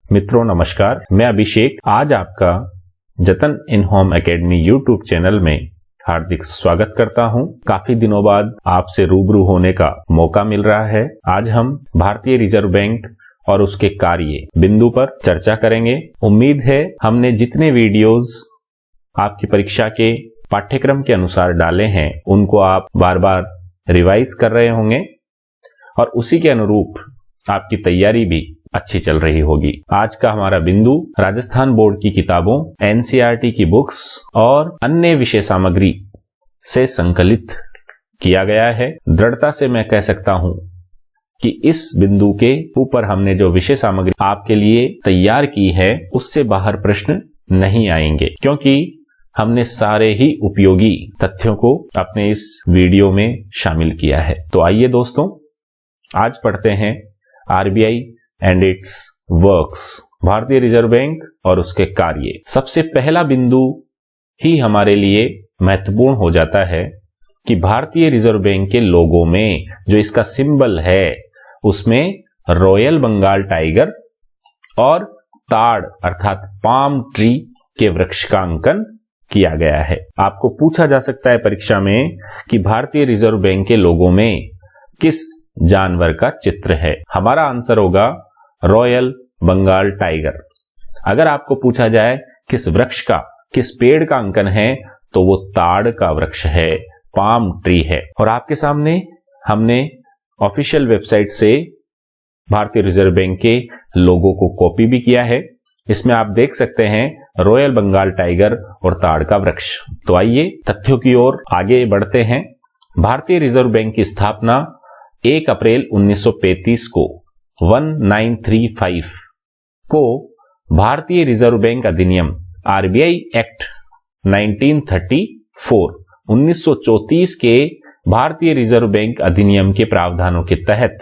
मित्रों नमस्कार, मैं अभिषेक आज आपका जतन इन होम एकेडमी यूट्यूब चैनल में हार्दिक स्वागत करता हूं। काफी दिनों बाद आपसे रूबरू होने का मौका मिल रहा है। आज हम भारतीय रिजर्व बैंक और उसके कार्य बिंदु पर चर्चा करेंगे। उम्मीद है हमने जितने वीडियोस आपकी परीक्षा के पाठ्यक्रम के अनुसार डाले हैं उनको आप बार बार रिवाइज कर रहे होंगे और उसी के अनुरूप आपकी तैयारी भी अच्छी चल रही होगी। आज का हमारा बिंदु राजस्थान बोर्ड की किताबों, एनसीईआरटी की बुक्स और अन्य विषय सामग्री से संकलित किया गया है। दृढ़ता से मैं कह सकता हूं कि इस बिंदु के ऊपर हमने जो विषय सामग्री आपके लिए तैयार की है उससे बाहर प्रश्न नहीं आएंगे, क्योंकि हमने सारे ही उपयोगी तथ्यों को अपने इस वीडियो में शामिल किया है। तो आइए दोस्तों, आज पढ़ते हैं आरबीआई एंड इट्स वर्क्स, भारतीय रिजर्व बैंक और उसके कार्य। सबसे पहला बिंदु ही हमारे लिए महत्वपूर्ण हो जाता है कि भारतीय रिजर्व बैंक के लोगो में जो इसका सिंबल है उसमें रॉयल बंगाल टाइगर और ताड़ अर्थात पाम ट्री के वृक्ष का अंकन किया गया है। आपको पूछा जा सकता है परीक्षा में कि भारतीय रिजर्व बैंक के लोगो में किस जानवर का चित्र है। हमारा आंसर होगा रॉयल बंगाल टाइगर। अगर आपको पूछा जाए किस वृक्ष का, किस पेड़ का अंकन है, तो वो ताड़ का वृक्ष है, पाम ट्री है। और आपके सामने हमने ऑफिशियल वेबसाइट से भारतीय रिजर्व बैंक के लोगो को कॉपी भी किया है। इसमें आप देख सकते हैं रॉयल बंगाल टाइगर और ताड़ का वृक्ष। तो आइए तथ्यों की ओर आगे बढ़ते हैं। भारतीय रिजर्व बैंक की स्थापना 1 अप्रैल 1935 को 1935 को भारतीय रिजर्व बैंक अधिनियम आरबीआई एक्ट 1934 के भारतीय रिजर्व बैंक अधिनियम के प्रावधानों के तहत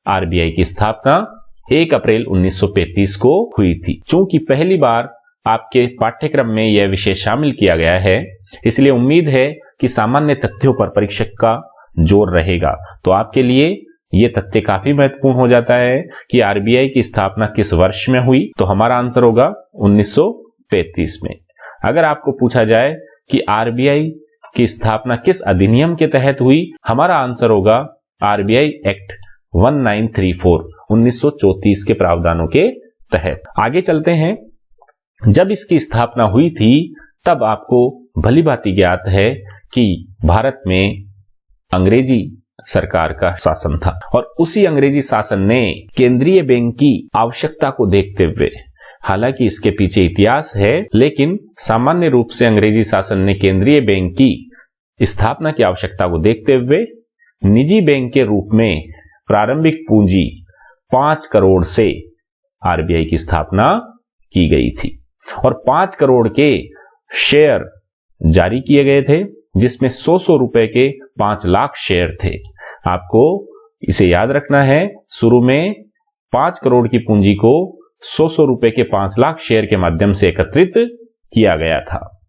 आरबीआई की स्थापना 1 अप्रैल 1935 को हुई थी। चूंकि पहली बार आपके पाठ्यक्रम में यह विषय शामिल किया गया है, इसलिए उम्मीद है कि सामान्य तथ्यों पर परीक्षक का जोर रहेगा। तो आपके लिए यह तथ्य काफी महत्वपूर्ण हो जाता है कि आरबीआई की स्थापना किस वर्ष में हुई, तो हमारा आंसर होगा 1935 में। अगर आपको पूछा जाए कि आरबीआई की स्थापना किस अधिनियम के तहत हुई, हमारा आंसर होगा आरबीआई एक्ट 1934 के प्रावधानों के तहत। आगे चलते हैं। जब इसकी स्थापना हुई थी तब आपको भली भांति ज्ञात है कि भारत में अंग्रेजी सरकार का शासन था और उसी अंग्रेजी शासन ने केंद्रीय बैंक की आवश्यकता को देखते हुए, हालांकि इसके पीछे इतिहास है, लेकिन सामान्य रूप से अंग्रेजी शासन ने केंद्रीय बैंक की स्थापना की आवश्यकता को देखते हुए निजी बैंक के रूप में प्रारंभिक पूंजी 5 करोड़ से आरबीआई की स्थापना की गई थी और 5 करोड़ के शेयर जारी किए गए थे, जिसमें 100 रुपए के 5 लाख शेयर थे। आपको इसे याद रखना है, शुरू में 5 करोड़ की पूंजी को 100 रुपए के 5 लाख शेयर के माध्यम से एकत्रित किया गया था।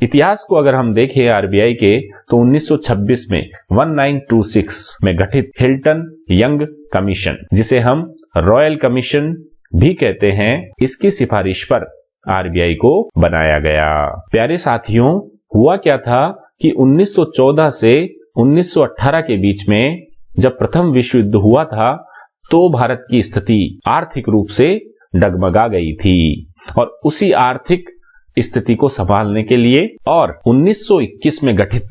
इतिहास को अगर हम देखें आरबीआई के, तो 1926 में 1926 में गठित हिल्टन यंग कमीशन, जिसे हम रॉयल कमीशन भी कहते हैं, इसकी सिफारिश पर आरबीआई को बनाया गया। प्यारे साथियों, हुआ क्या था कि 1914 से 1918 के बीच में जब प्रथम विश्व युद्ध हुआ था तो भारत की स्थिति आर्थिक रूप से डगमगा गई थी और उसी आर्थिक स्थिति को संभालने के लिए और 1921 में गठित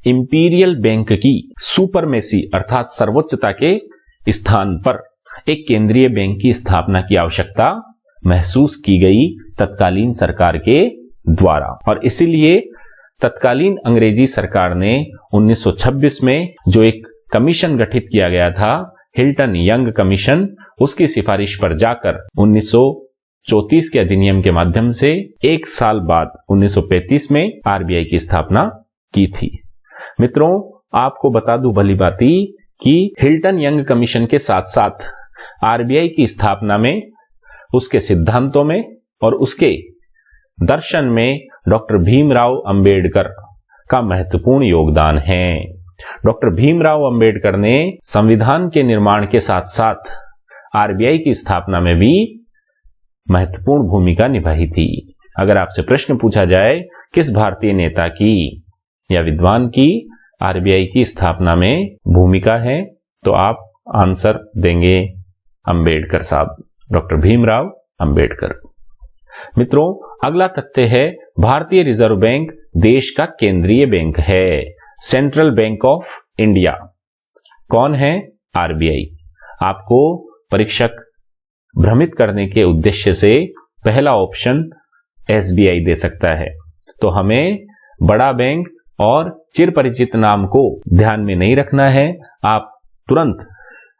इंपीरियल बैंक की सुपरमेसी अर्थात सर्वोच्चता के स्थान पर एक केंद्रीय बैंक की स्थापना की आवश्यकता महसूस की गई तत्कालीन सरकार के द्वारा। और इसीलिए तत्कालीन अंग्रेजी सरकार ने 1926 में जो एक कमीशन गठित किया गया था, हिल्टन यंग कमीशन, उसकी सिफारिश पर जाकर 1934 के अधिनियम के माध्यम से 1 साल बाद 1935 में आरबीआई की स्थापना की थी। मित्रों, आपको बता दूं भली भांति कि हिल्टन यंग कमीशन के साथ साथ आरबीआई की स्थापना में, उसके सिद्धांतों में और उसके दर्शन में डॉक्टर भीमराव अंबेडकर का महत्वपूर्ण योगदान है। डॉक्टर भीमराव अंबेडकर ने संविधान के निर्माण के साथ साथ आरबीआई की स्थापना में भी महत्वपूर्ण भूमिका निभाई थी। अगर आपसे प्रश्न पूछा जाए किस भारतीय नेता की या विद्वान की आरबीआई की स्थापना में भूमिका है, तो आप आंसर देंगे अंबेडकर साहब, डॉक्टर भीमराव अंबेडकर। मित्रों, अगला तथ्य है भारतीय रिजर्व बैंक देश का केंद्रीय बैंक है, सेंट्रल बैंक ऑफ इंडिया। कौन है? आरबीआई। आपको परीक्षक भ्रमित करने के उद्देश्य से पहला ऑप्शन एसबीआई दे सकता है, तो हमें बड़ा बैंक और चिरपरिचित नाम को ध्यान में नहीं रखना है। आप तुरंत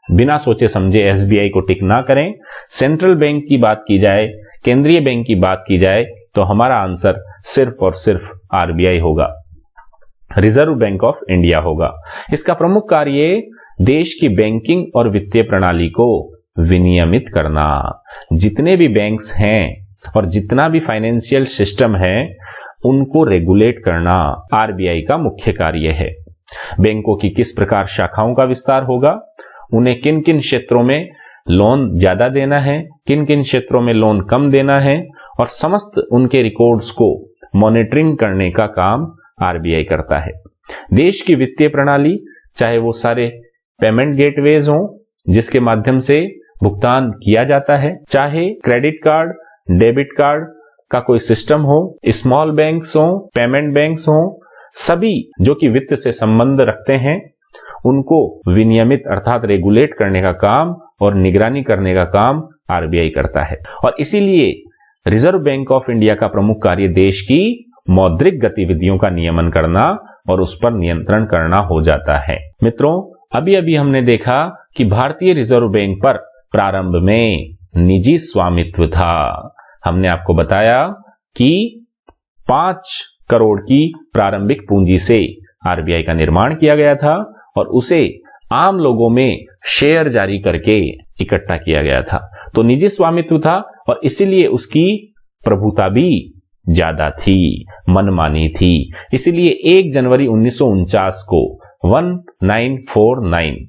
बिना सोचे समझे एसबीआई को टिक ना करें। सेंट्रल बैंक की बात की जाए, केंद्रीय बैंक की बात की जाए, तो हमारा आंसर सिर्फ और सिर्फ आरबीआई होगा, रिजर्व बैंक ऑफ इंडिया होगा। इसका प्रमुख कार्य देश की बैंकिंग और वित्तीय प्रणाली को विनियमित करना। जितने भी बैंक्स हैं और जितना भी फाइनेंशियल सिस्टम है उनको रेगुलेट करना आरबीआई का मुख्य कार्य है। बैंकों की किस प्रकार शाखाओं का विस्तार होगा, उन्हें किन किन क्षेत्रों में लोन ज्यादा देना है, किन किन क्षेत्रों में लोन कम देना है, और समस्त उनके रिकॉर्ड्स को मॉनिटरिंग करने का काम आरबीआई करता है। देश की वित्तीय प्रणाली, चाहे वो सारे पेमेंट गेटवेज हों जिसके माध्यम से भुगतान किया जाता है, चाहे क्रेडिट कार्ड, डेबिट कार्ड का कोई सिस्टम हो, स्मॉल बैंक्स हो, पेमेंट बैंक्स हो, सभी जो कि वित्त से संबंध रखते हैं उनको विनियमित अर्थात रेगुलेट करने का काम और निगरानी करने का काम आरबीआई करता है। और इसीलिए रिजर्व बैंक ऑफ इंडिया का प्रमुख कार्य देश की मौद्रिक गतिविधियों का नियमन करना और उस पर नियंत्रण करना हो जाता है। मित्रों, अभी अभी हमने देखा कि भारतीय रिजर्व बैंक पर प्रारंभ में निजी स्वामित्व था। हमने आपको बताया कि 5 करोड़ की प्रारंभिक पूंजी से आरबीआई का निर्माण किया गया था और उसे आम लोगों में शेयर जारी करके इकट्ठा किया गया था। तो निजी स्वामित्व था और इसीलिए उसकी प्रभुता भी ज्यादा थी, मनमानी थी। इसीलिए 1 जनवरी 1949 को 1949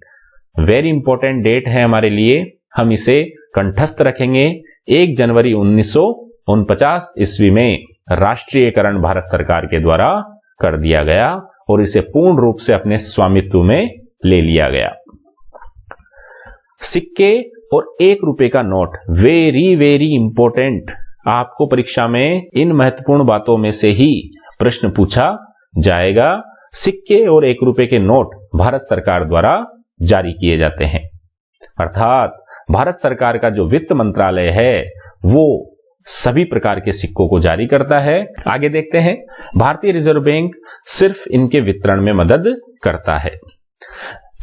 वेरी इंपॉर्टेंट डेट है हमारे लिए, हम इसे कंठस्थ रखेंगे। 1 जनवरी 1949 ईस्वी में राष्ट्रीयकरण भारत सरकार के द्वारा कर दिया गया और इसे पूर्ण रूप से अपने स्वामित्व में ले लिया गया। सिक्के और 1 रुपए का नोट, वेरी वेरी इंपॉर्टेंट। आपको परीक्षा में इन महत्वपूर्ण बातों में से ही प्रश्न पूछा जाएगा। सिक्के और 1 रुपए के नोट भारत सरकार द्वारा जारी किए जाते हैं, अर्थात भारत सरकार का जो वित्त मंत्रालय है वो सभी प्रकार के सिक्कों को जारी करता है। आगे देखते हैं, भारतीय रिजर्व बैंक सिर्फ इनके वितरण में मदद करता है।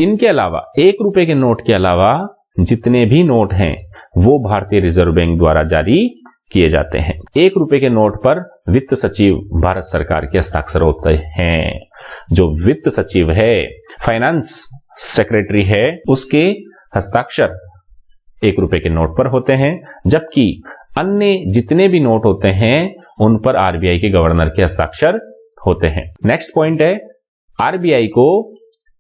इनके अलावा 1 रुपए के नोट के अलावा जितने भी नोट हैं वो भारतीय रिजर्व बैंक द्वारा जारी किए जाते हैं। 1 रुपए के नोट पर वित्त सचिव भारत सरकार के हस्ताक्षर होते हैं। जो वित्त सचिव है, फाइनेंस सेक्रेटरी है, उसके हस्ताक्षर 1 रुपए के नोट पर होते हैं, जबकि अन्य जितने भी नोट होते हैं उन पर आरबीआई के गवर्नर के हस्ताक्षर होते हैं। नेक्स्ट पॉइंट है, आरबीआई को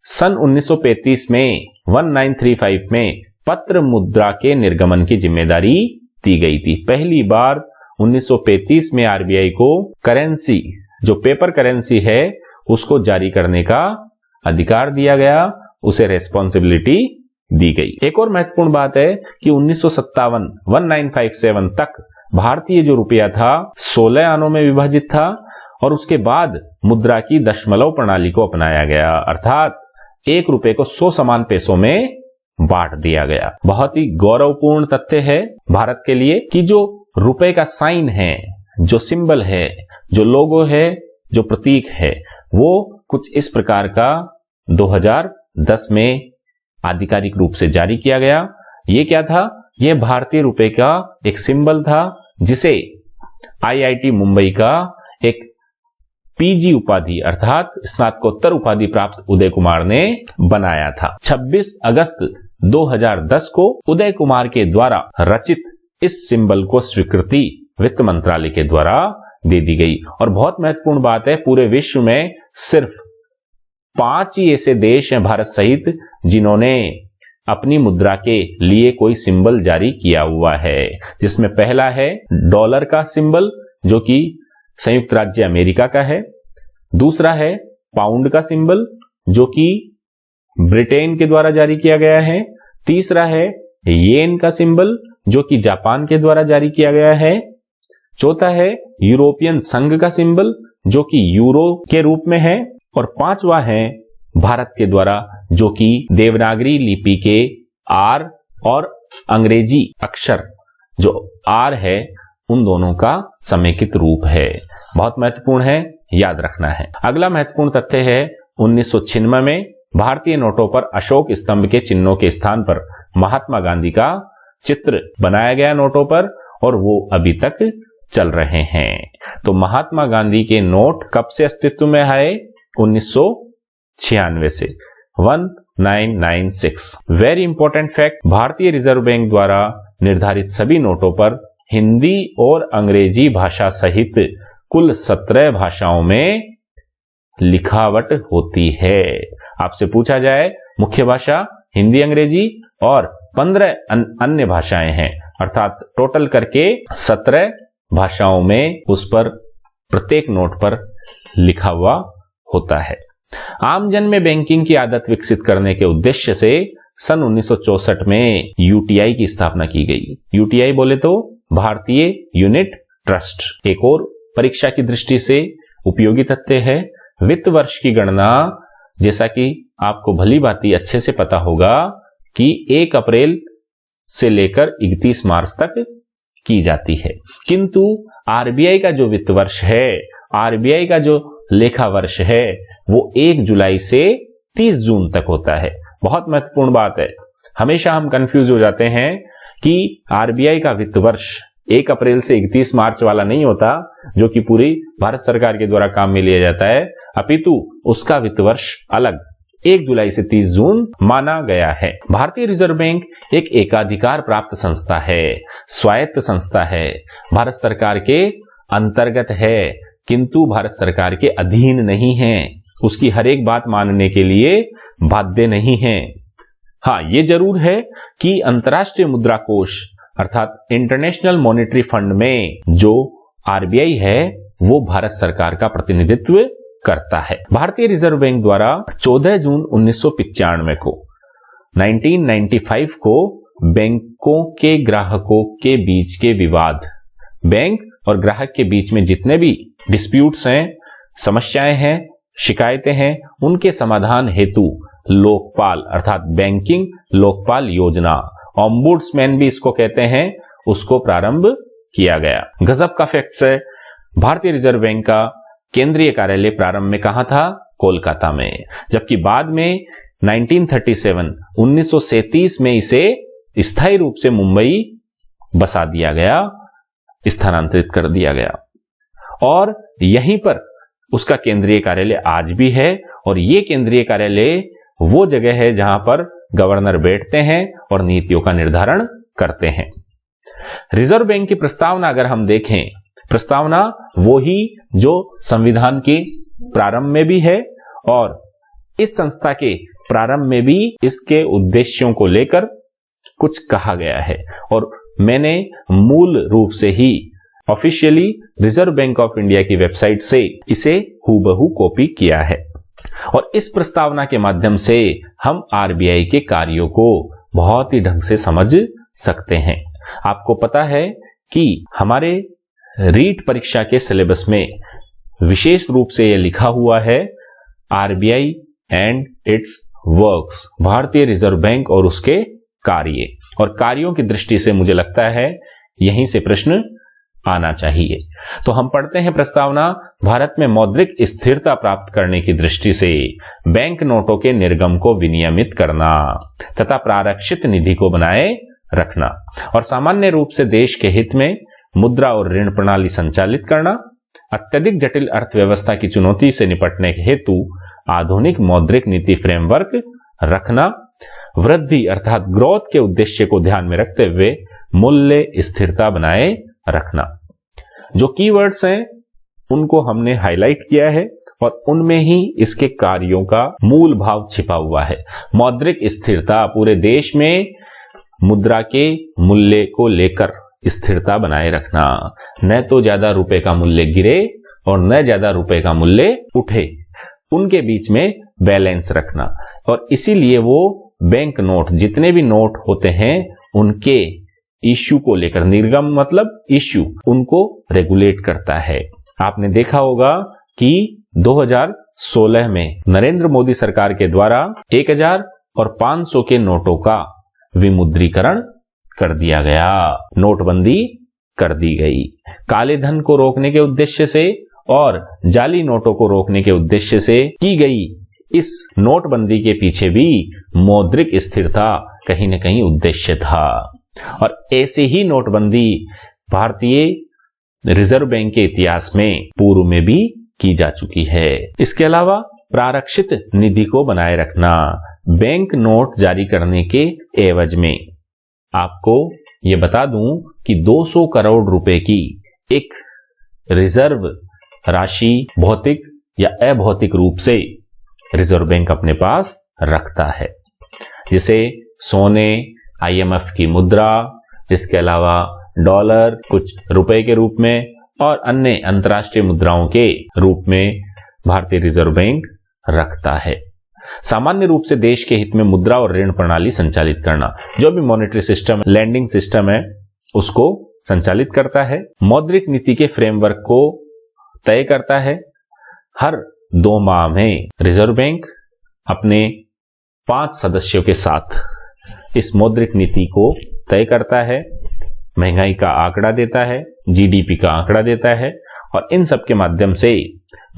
सन 1935 में 1935 में पत्र मुद्रा के निर्गमन की जिम्मेदारी दी गई थी। पहली बार 1935 में आरबीआई को करेंसी, जो पेपर करेंसी है, उसको जारी करने का अधिकार दिया गया, उसे रेस्पॉन्सिबिलिटी दी गई। एक और महत्वपूर्ण बात है कि 1957 तक भारतीय जो रुपया था 16 आनों में विभाजित था और उसके बाद मुद्रा की दशमलव प्रणाली को अपनाया गया, अर्थात 1 रुपए को 100 समान पैसों में बांट दिया गया। बहुत ही गौरवपूर्ण तथ्य है भारत के लिए कि जो रुपए का साइन है, जो सिंबल है, जो लोगो है, जो प्रतीक है, वो कुछ इस प्रकार का 2010 में आधिकारिक रूप से जारी किया गया। ये क्या था? यह भारतीय रुपए का एक सिंबल था जिसे आईआईटी मुंबई का एक पीजी उपाधि अर्थात स्नातकोत्तर उपाधि प्राप्त उदय कुमार ने बनाया था। 26 अगस्त 2010 को उदय कुमार के द्वारा रचित इस सिंबल को स्वीकृति वित्त मंत्रालय के द्वारा दे दी गई। और बहुत महत्वपूर्ण बात है, पूरे विश्व में सिर्फ 5 ही ऐसे देश हैं भारत सहित जिन्होंने अपनी मुद्रा के लिए कोई सिंबल जारी किया हुआ है, जिसमें पहला है डॉलर का सिंबल जो कि संयुक्त राज्य अमेरिका का है, दूसरा है पाउंड का सिंबल जो कि ब्रिटेन के द्वारा जारी किया गया है, तीसरा है येन का सिंबल जो कि जापान के द्वारा जारी किया गया है, चौथा है यूरोपियन संघ का सिंबल जो कि यूरो के रूप में है, और पांचवा है भारत के द्वारा जो कि देवनागरी लिपि के आर और अंग्रेजी अक्षर जो आर है उन दोनों का समेकित रूप है। बहुत महत्वपूर्ण है, याद रखना है। अगला महत्वपूर्ण तथ्य है 1996 में भारतीय नोटों पर अशोक स्तंभ के चिन्हों के स्थान पर महात्मा गांधी का चित्र बनाया गया नोटों पर, और वो अभी तक चल रहे हैं। तो महात्मा गांधी के नोट कब से अस्तित्व में आए? 1996 से 1996। वेरी इंपॉर्टेंट फैक्ट, भारतीय रिजर्व बैंक द्वारा निर्धारित सभी नोटों पर हिंदी और अंग्रेजी भाषा सहित कुल 17 भाषाओं में लिखावट होती है। आपसे पूछा जाए मुख्य भाषा हिंदी अंग्रेजी और 15 अन्य भाषाएं हैं, अर्थात टोटल करके 17 भाषाओं में उस पर प्रत्येक नोट पर लिखा हुआ होता है। आमजन में बैंकिंग की आदत विकसित करने के उद्देश्य से सन 1964 में यूटीआई की स्थापना की गई। यूटीआई बोले तो भारतीय यूनिट ट्रस्ट। एक और परीक्षा की दृष्टि से उपयोगी तथ्य है, वित्त वर्ष की गणना जैसा कि आपको भली भांति अच्छे से पता होगा कि 1 अप्रैल से लेकर 31 मार्च तक की जाती है, किंतु आरबीआई का जो वित्त वर्ष है, आरबीआई का जो लेखा वर्ष है वो 1 जुलाई से 30 जून तक होता है। बहुत महत्वपूर्ण बात है, हमेशा हम कंफ्यूज हो जाते हैं कि आरबीआई का वित्त वर्ष 1 अप्रैल से 31 मार्च वाला नहीं होता जो कि पूरी भारत सरकार के द्वारा काम में लिया जाता है, अपितु उसका वित्त वर्ष अलग 1 जुलाई से 30 जून माना गया है। भारतीय रिजर्व बैंक एक एकाधिकार प्राप्त संस्था है, स्वायत्त संस्था है, भारत सरकार के अंतर्गत है, किंतु भारत सरकार के अधीन नहीं है, उसकी हर एक बात मानने के लिए बाध्य नहीं है। हाँ, ये जरूर है कि अंतर्राष्ट्रीय मुद्रा कोष अर्थात इंटरनेशनल मॉनेटरी फंड में जो आरबीआई है वो भारत सरकार का प्रतिनिधित्व करता है। भारतीय रिजर्व बैंक द्वारा 14 जून 1995 को 1995 को बैंकों के ग्राहकों के बीच के विवाद, बैंक और ग्राहक के बीच में जितने भी डिस्प्यूट्स हैं, समस्याएं हैं, शिकायतें हैं, उनके समाधान हेतु लोकपाल अर्थात बैंकिंग लोकपाल योजना, ऑम्बुड्समैन भी इसको कहते हैं, उसको प्रारंभ किया गया। गजब का फैक्ट्स है, भारतीय रिजर्व बैंक का केंद्रीय कार्यालय प्रारंभ में कहां था? कोलकाता में, जबकि बाद में 1937 में इसे स्थायी रूप से मुंबई बसा दिया गया, स्थानांतरित कर दिया गया, और यहीं पर उसका केंद्रीय कार्यालय आज भी है। और ये केंद्रीय कार्यालय वो जगह है जहां पर गवर्नर बैठते हैं और नीतियों का निर्धारण करते हैं। रिजर्व बैंक की प्रस्तावना अगर हम देखें, प्रस्तावना वो ही जो संविधान के प्रारंभ में भी है और इस संस्था के प्रारंभ में भी इसके उद्देश्यों को लेकर कुछ कहा गया है, और मैंने मूल रूप से ही officially reserve bank of India की वेबसाइट से इसे हूबहू कॉपी किया है। और इस प्रस्तावना के माध्यम से हम आरबीआई के कार्यों को बहुत ही ढंग से समझ सकते हैं। आपको पता है कि हमारे रीट परीक्षा के सिलेबस में विशेष रूप से यह लिखा हुआ है, आरबीआई एंड इट्स वर्क्स, भारतीय रिजर्व बैंक और उसके कार्य, और कार्यों की दृष्टि से मुझे लगता है यहीं से प्रश्न आना चाहिए। तो हम पढ़ते हैं प्रस्तावना, भारत में मौद्रिक स्थिरता प्राप्त करने की दृष्टि से बैंक नोटों के निर्गम को विनियमित करना तथा प्रारक्षित निधि को बनाए रखना और सामान्य रूप से देश के हित में मुद्रा और ऋण प्रणाली संचालित करना, अत्यधिक जटिल अर्थव्यवस्था की चुनौती से निपटने के हेतु आधुनिक मौद्रिक नीति फ्रेमवर्क रखना, वृद्धि अर्थात ग्रोथ के उद्देश्य को ध्यान में रखते हुए मूल्य स्थिरता बनाए रखना। जो कीवर्ड्स हैं उनको हमने हाईलाइट किया है और उनमें ही इसके कार्यों का मूल भाव छिपा हुआ है। मौद्रिक स्थिरता, पूरे देश में मुद्रा के मूल्य को लेकर स्थिरता बनाए रखना, न तो ज्यादा रुपए का मूल्य गिरे और न ज्यादा रुपए का मूल्य उठे, उनके बीच में बैलेंस रखना। और इसीलिए वो बैंक नोट, जितने भी नोट होते हैं उनके इश्यू को लेकर, निर्गम मतलब इश्यू, उनको रेगुलेट करता है। आपने देखा होगा कि 2016 में नरेंद्र मोदी सरकार के द्वारा 1000 और 500 के नोटों का विमुद्रीकरण कर दिया गया, नोटबंदी कर दी गई। काले धन को रोकने के उद्देश्य से और जाली नोटों को रोकने के उद्देश्य से की गई इस नोटबंदी के पीछे भी मौद्रिक स्थिरता कहीं न कहीं उद्देश्य था। और ऐसे ही नोटबंदी भारतीय रिजर्व बैंक के इतिहास में पूर्व में भी की जा चुकी है। इसके अलावा प्रारक्षित निधि को बनाए रखना, बैंक नोट जारी करने के एवज में आपको ये बता दूं कि 200 करोड़ रुपए की एक रिजर्व राशि भौतिक या अभौतिक रूप से रिजर्व बैंक अपने पास रखता है, जिसे सोने, IMF की मुद्रा, इसके अलावा डॉलर कुछ रुपए के रूप में और अन्य अंतर्राष्ट्रीय मुद्राओं के रूप में भारतीय रिजर्व बैंक रखता है। सामान्य रूप से देश के हित में मुद्रा और ऋण प्रणाली संचालित करना, जो भी मॉनेटरी सिस्टम, लैंडिंग सिस्टम है, उसको संचालित करता है। मौद्रिक नीति के फ्रेमवर्क को तय करता है। हर 2 माह में रिजर्व बैंक अपने 5 सदस्यों के साथ इस मौद्रिक नीति को तय करता है, महंगाई का आंकड़ा देता है, GDP का आंकड़ा देता है और इन सब के माध्यम से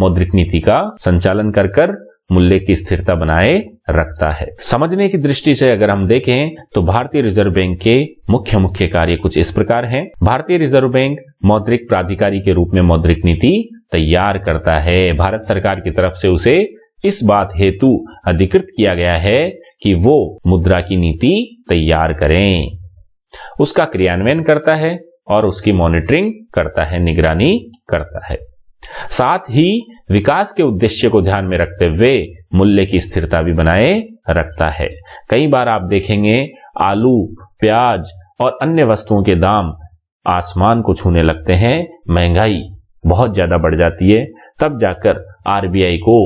मौद्रिक नीति का संचालन कर मूल्य की स्थिरता बनाए रखता है। समझने की दृष्टि से अगर हम देखें तो भारतीय रिजर्व बैंक के मुख्य कार्य कुछ इस प्रकार हैं। भारतीय रिजर्व बैंक मौद्रिक प्राधिकारी के रूप में मौद्रिक नीति तैयार करता है। भारत सरकार की तरफ से उसे इस बात हेतु अधिकृत किया गया है कि वो मुद्रा की नीति तैयार करें, उसका क्रियान्वयन करता है और उसकी मॉनिटरिंग करता है, निगरानी करता है। साथ ही विकास के उद्देश्य को ध्यान में रखते हुए मूल्य की स्थिरता भी बनाए रखता है। कई बार आप देखेंगे आलू, प्याज और अन्य वस्तुओं के दाम आसमान को छूने लगते हैं, महंगाई बहुत ज्यादा बढ़ जाती है, तब जाकर RBI को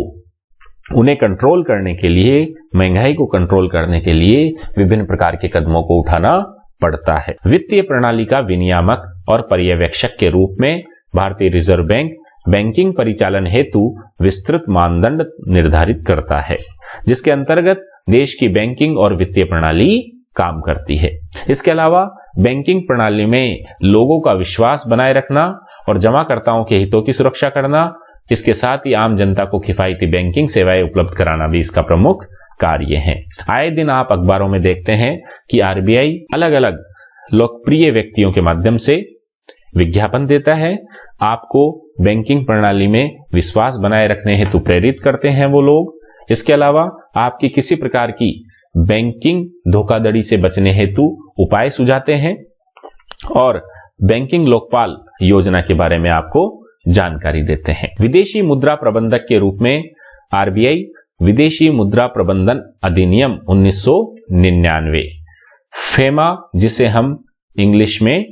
उन्हें कंट्रोल करने के लिए, महंगाई को कंट्रोल करने के लिए विभिन्न प्रकार के कदमों को उठाना पड़ता है। वित्तीय प्रणाली का विनियामक और पर्यवेक्षक के रूप में भारतीय रिजर्व बैंक बैंकिंग परिचालन हेतु विस्तृत मानदंड निर्धारित करता है, जिसके अंतर्गत देश की बैंकिंग और वित्तीय प्रणाली काम करती है। इसके अलावा बैंकिंग प्रणाली में लोगों का विश्वास बनाए रखना और जमाकर्ताओं के हितों की सुरक्षा करना, इसके साथ ही आम जनता को किफायती बैंकिंग सेवाएं उपलब्ध कराना भी इसका प्रमुख कार्य है। आए दिन आप अखबारों में देखते हैं कि RBI अलग अलग लोकप्रिय व्यक्तियों के माध्यम से विज्ञापन देता है, आपको बैंकिंग प्रणाली में विश्वास बनाए रखने हेतु प्रेरित करते हैं वो लोग। इसके अलावा आपकी किसी प्रकार की बैंकिंग धोखाधड़ी से बचने हेतु उपाय सुझाते हैं और बैंकिंग लोकपाल योजना के बारे में आपको जानकारी देते हैं। विदेशी मुद्रा प्रबंधक के रूप में RBI विदेशी मुद्रा प्रबंधन अधिनियम 1999 फेमा, जिसे हम इंग्लिश में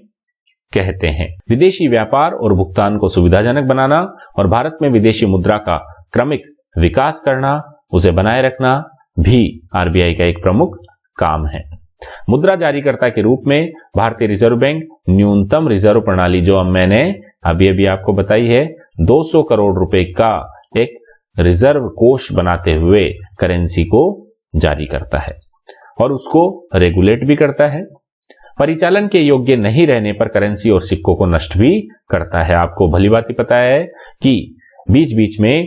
कहते हैं, विदेशी व्यापार और भुगतान को सुविधाजनक बनाना और भारत में विदेशी मुद्रा का क्रमिक विकास करना, उसे बनाए रखना भी RBI का एक प्रमुख काम है। मुद्रा जारीकर्ता के रूप में भारतीय रिजर्व बैंक न्यूनतम रिजर्व प्रणाली, जो मैंने अभी आपको बताई है, 200 करोड़ रुपए का एक रिजर्व कोष बनाते हुए करेंसी को जारी करता है और उसको रेगुलेट भी करता है। परिचालन के योग्य नहीं रहने पर करेंसी और सिक्कों को नष्ट भी करता है। आपको भलीभांति पता है कि बीच बीच में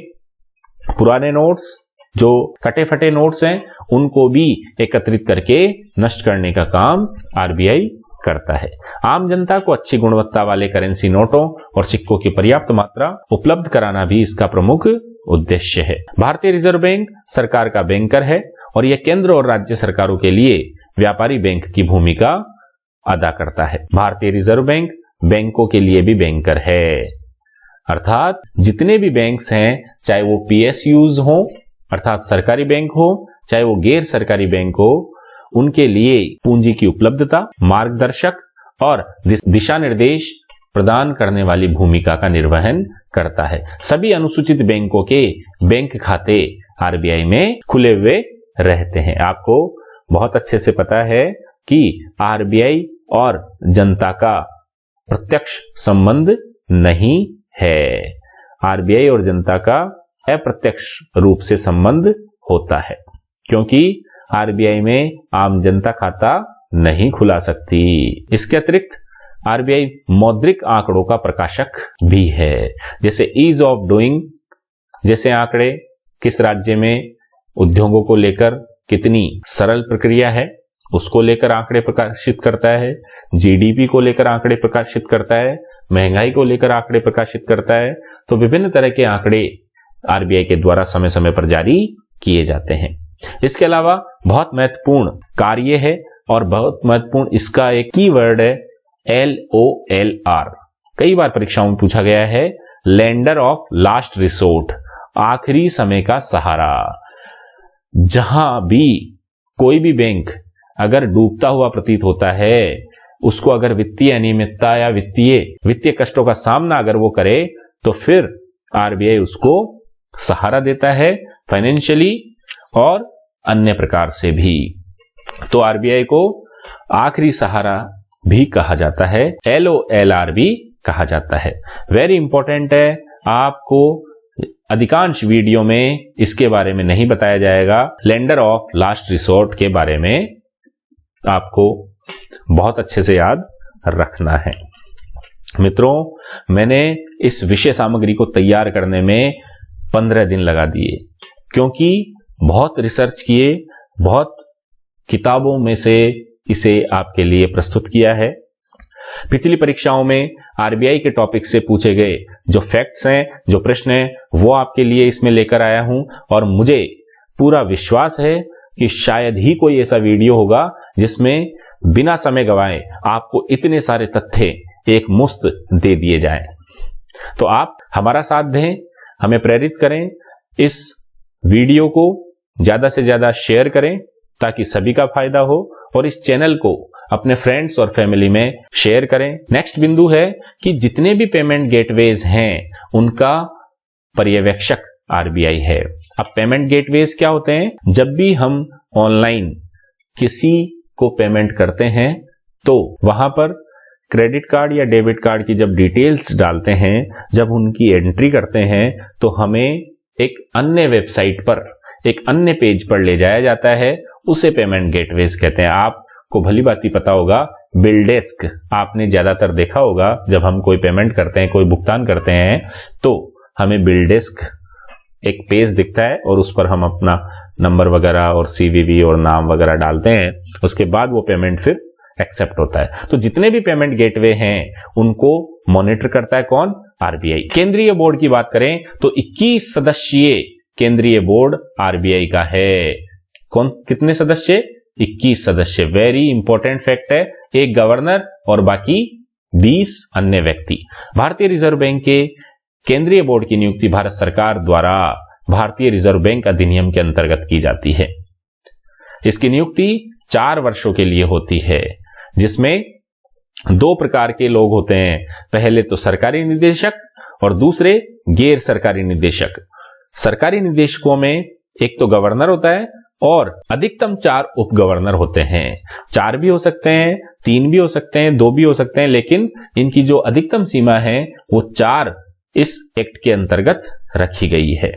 पुराने नोट्स, जो कटे फटे नोट्स हैं, उनको भी एकत्रित करके नष्ट करने का काम RBI करता है। आम जनता को अच्छी गुणवत्ता वाले करेंसी नोटों और सिक्कों की पर्याप्त मात्रा उपलब्ध कराना भी इसका प्रमुख उद्देश्य है। भारतीय रिजर्व बैंक सरकार का बैंकर है और यह केंद्र और राज्य सरकारों के लिए व्यापारी बैंक की भूमिका अदा करता है। भारतीय रिजर्व बैंक बैंकों के लिए भी बैंकर है। अर्थात जितने भी बैंक्स हैं, चाहे वो पीएसयूज हो अर्थात सरकारी बैंक हो, चाहे वो गैर सरकारी बैंक हो, उनके लिए पूंजी की उपलब्धता, मार्गदर्शक और दिशा निर्देश प्रदान करने वाली भूमिका का निर्वहन करता है। सभी अनुसूचित बैंकों के बैंक खाते आरबीआई में खुले हुए रहते हैं। आपको बहुत अच्छे से पता है कि आरबीआई और जनता का प्रत्यक्ष संबंध नहीं है। आरबीआई और जनता का अप्रत्यक्ष रूप से संबंध होता है, क्योंकि आरबीआई में आम जनता खाता नहीं खुला सकती। इसके अतिरिक्त आरबीआई मौद्रिक आंकड़ों का प्रकाशक भी है, जैसे ईज ऑफ डूइंग, जैसे आंकड़े किस राज्य में उद्योगों को लेकर कितनी सरल प्रक्रिया है उसको लेकर आंकड़े प्रकाशित करता है, जीडीपी को लेकर आंकड़े प्रकाशित करता है, महंगाई को लेकर आंकड़े प्रकाशित करता है। तो विभिन्न तरह के आंकड़े आरबीआई के द्वारा समय समय पर जारी किए जाते हैं। इसके अलावा बहुत महत्वपूर्ण कार्य है और बहुत महत्वपूर्ण इसका एक कीवर्ड है LOLR। कई बार परीक्षाओं में पूछा गया है, लेंडर ऑफ लास्ट रिसोर्ट, आखिरी समय का सहारा। जहां भी कोई भी बैंक अगर डूबता हुआ प्रतीत होता है, उसको अगर वित्तीय अनियमितता या वित्तीय कष्टों का सामना अगर वो करे, तो फिर आरबीआई उसको सहारा देता है, फाइनेंशियली और अन्य प्रकार से भी। तो आरबीआई को आखिरी सहारा भी कहा जाता है, LOLR भी कहा जाता है। वेरी इंपॉर्टेंट है, आपको अधिकांश वीडियो में इसके बारे में नहीं बताया जाएगा। लेंडर ऑफ लास्ट रिसोर्ट के बारे में आपको बहुत अच्छे से याद रखना है। मित्रों, मैंने इस विषय सामग्री को तैयार करने में 15 दिन लगा दिए, क्योंकि बहुत रिसर्च किए, बहुत किताबों में से इसे आपके लिए प्रस्तुत किया है। पिछली परीक्षाओं में आरबीआई के टॉपिक से पूछे गए जो फैक्ट्स हैं, जो प्रश्न हैं, वो आपके लिए इसमें लेकर आया हूं और मुझे पूरा विश्वास है कि शायद ही कोई ऐसा वीडियो होगा जिसमें बिना समय गवाए आपको इतने सारे तथ्य एक मुश्त दे दिए जाएं। तो आप हमारा साथ दें, हमें प्रेरित करें, इस वीडियो को ज्यादा से ज्यादा शेयर करें ताकि सभी का फायदा हो, और इस चैनल को अपने फ्रेंड्स और फैमिली में शेयर करें। नेक्स्ट बिंदु है कि जितने भी पेमेंट गेटवेज हैं उनका पर्यवेक्षक आरबीआई है। अब पेमेंट गेटवेज क्या होते हैं? जब भी हम ऑनलाइन किसी को पेमेंट करते हैं तो वहां पर क्रेडिट कार्ड या डेबिट कार्ड की जब डिटेल्स डालते हैं, जब उनकी एंट्री करते हैं, तो हमें एक अन्य वेबसाइट पर, एक अन्य पेज पर ले जाया जाता है। उसे पेमेंट गेटवेज कहते हैं। आपको भली बात ही पता होगा, बिलडेस्क आपने ज्यादातर देखा होगा। जब हम कोई पेमेंट करते हैं, कोई भुगतान करते हैं, तो हमें बिलडेस्क एक पेज दिखता है और उस पर हम अपना नंबर वगैरह और सीवीवी और नाम वगैरह डालते हैं। उसके बाद वो पेमेंट फिर एक्सेप्ट होता है। तो जितने भी पेमेंट गेटवे हैं उनको मॉनिटर करता है कौन? आरबीआई। केंद्रीय बोर्ड की बात करें तो 21 सदस्यीय केंद्रीय बोर्ड आरबीआई का है। कौन? कितने सदस्य? 21 सदस्य। वेरी इंपॉर्टेंट फैक्ट है। एक गवर्नर और बाकी 20 अन्य व्यक्ति। भारतीय रिजर्व बैंक के केंद्रीय बोर्ड की नियुक्ति भारत सरकार द्वारा भारतीय रिजर्व बैंक अधिनियम के अंतर्गत की जाती है। इसकी नियुक्ति 4 वर्षों के लिए होती है, जिसमें 2 प्रकार के लोग होते हैं। पहले तो सरकारी निदेशक और दूसरे गैर सरकारी निदेशक। सरकारी निदेशकों में एक तो गवर्नर होता है और अधिकतम 4 उप गवर्नर होते हैं। 4 भी हो सकते हैं, 3 भी हो सकते हैं, 2 भी हो सकते हैं, लेकिन इनकी जो अधिकतम सीमा है वो 4 इस एक्ट के अंतर्गत रखी गई है।